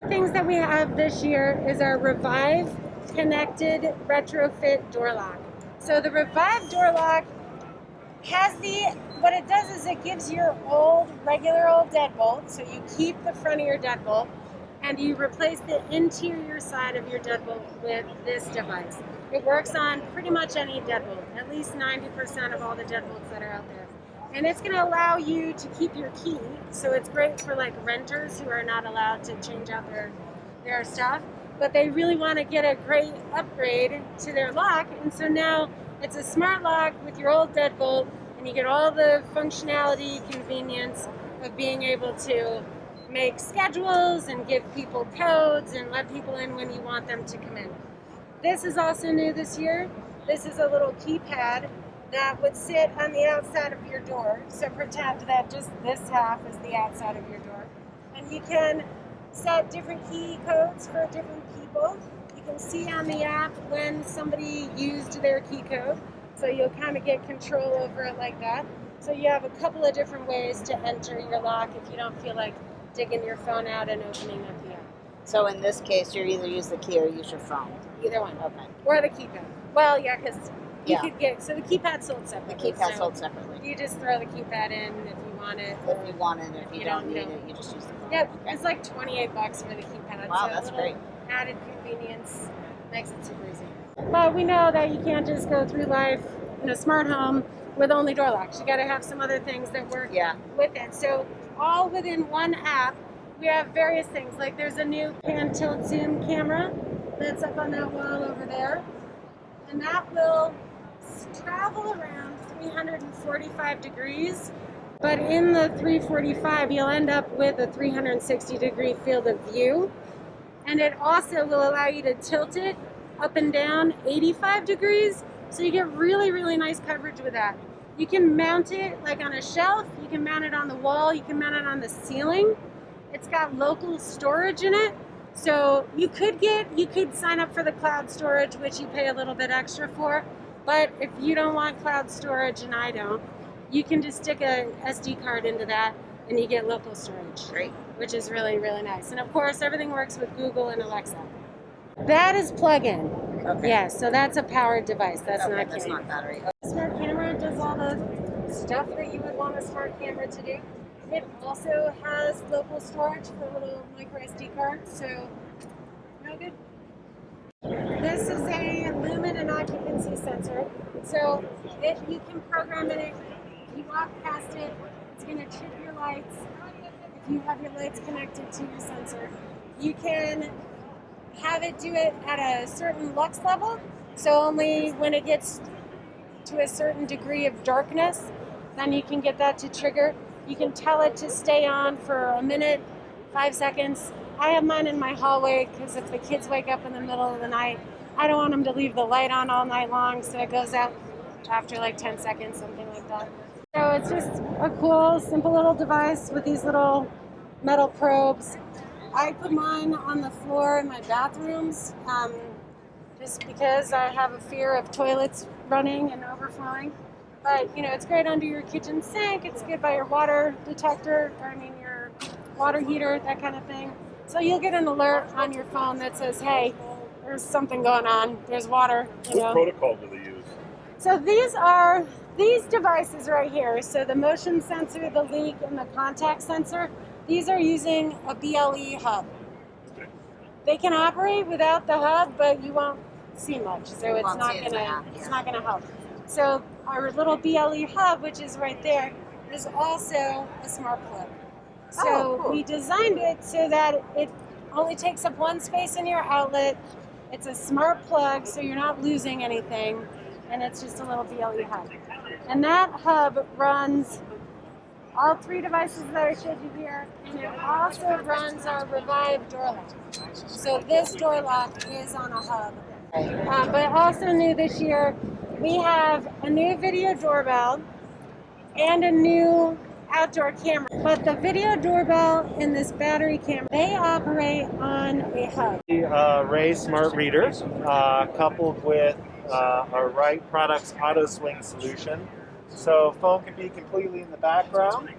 Things that we have this year is our Revive connected retrofit door lock. So the Revive door lock has what it does is it gives your regular old deadbolt, so you keep the front of your deadbolt, and you replace the interior side of your deadbolt with this device. It works on pretty much any deadbolt, at least 90% of all the deadbolts that are out there. And it's going to allow you to keep your key, so it's great for like renters who are not allowed to change out their stuff, but they really want to get a great upgrade to their lock, and so now it's a smart lock with your old deadbolt, and you get all the functionality, convenience of being able to make schedules and give people codes and let people in when you want them to come in. This is also new this year. This is a little keypad that would sit on the outside of your door. So pretend that just this half is the outside of your door. And you can set different key codes for different people. You can see on the app when somebody used their key code. So you'll kind of get control over it like that. So you have a couple of different ways to enter your lock if you don't feel like digging your phone out and opening up the app. So in this case, you either use the key or use your phone. Either one. Okay. Or the keypad. Well, yeah, because you could get, so the keypad's sold separately. The keypad's sold separately. You just throw the keypad in if you want it. If you want it, if you don't need it, you just use the phone. Yep, okay. It's like $28 for the keypad. Wow, so that's great. Added convenience makes it super easy. But we know that you can't just go through life in a smart home with only door locks. You got to have some other things that work with it. So all within one app, we have various things. Like there's a new pan tilt zoom camera that's up on that wall over there, and that will travel around 345 degrees. But in the 345, you'll end up with a 360-degree field of view, and it also will allow you to tilt it up and down 85 degrees. So you get really, really nice coverage with that. You can mount it like on a shelf, you can mount it on the wall, you can mount it on the ceiling. It's got local storage in it. So you could sign up for the cloud storage, which you pay a little bit extra for. But if you don't want cloud storage, and I don't, you can just stick a SD card into that and you get local storage. Great. Which is really, really nice. And of course, everything works with Google and Alexa. That is plug-in. Okay. Yeah, so that's a powered device. That's that's not battery. Smart camera does all the stuff that you would want a smart camera to do. It also has local storage for little micro SD cards, so no good. This is a lumen and occupancy sensor. So you can program it. If you walk past it, it's going to trip your lights. If you have your lights connected to your sensor, you can have it do it at a certain lux level. So only when it gets to a certain degree of darkness, then you can get that to trigger. You can tell it to stay on for a minute, 5 seconds. I have mine in my hallway because if the kids wake up in the middle of the night, I don't want them to leave the light on all night long, so it goes out after like 10 seconds, something like that. So it's just a cool, simple little device with these little metal probes. I put mine on the floor in my bathrooms just because I have a fear of toilets running and overflowing. But, it's great under your kitchen sink. It's good by your water detector, your water heater, that kind of thing. So you'll get an alert on your phone that says, hey, there's something going on. There's water, What protocol do they use? So these are these devices right here. So the motion sensor, the leak, and the contact sensor, these are using a BLE hub. Okay. They can operate without the hub, but you won't see much. So it's not gonna help. So our little BLE hub, which is right there, is also a smart plug. So cool. We designed it so that it only takes up one space in your outlet. It's a smart plug, so you're not losing anything, and it's just a little BLE hub. And that hub runs all three devices that I showed you here, and it also runs our Revive door lock. So this door lock is on a hub. But also new this year, we have a new video doorbell and a new outdoor camera. But the video doorbell and this battery camera, they operate on a hub. The Ray Smart Reader, coupled with our Right Products Auto Swing solution. So phone can be completely in the background,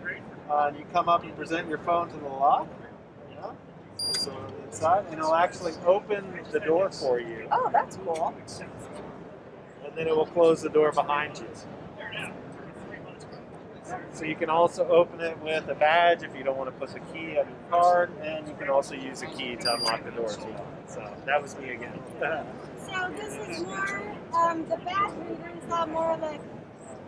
and you come up and present your phone to the lock. So inside, and it'll actually open the door for you, Oh, that's cool. and then it will close the door behind you. So you can also open it with a badge if you don't want to put the key on your card, and you can also use a key to unlock the door as well. So that was me again. So this is more, the badge reader is not more like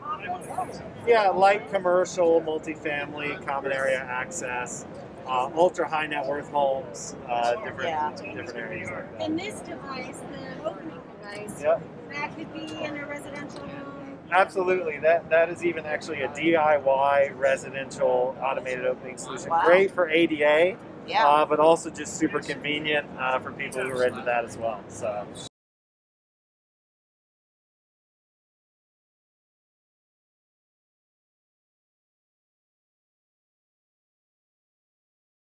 office. Yeah, light commercial, multifamily, common area access, ultra high net worth homes, different areas like that. And this device, the opening device, Yep. that could be in a residential home. Absolutely. That is even actually a DIY residential automated opening solution. Wow. Great for ADA, Yeah. but also just super convenient for people who are into that as well. So.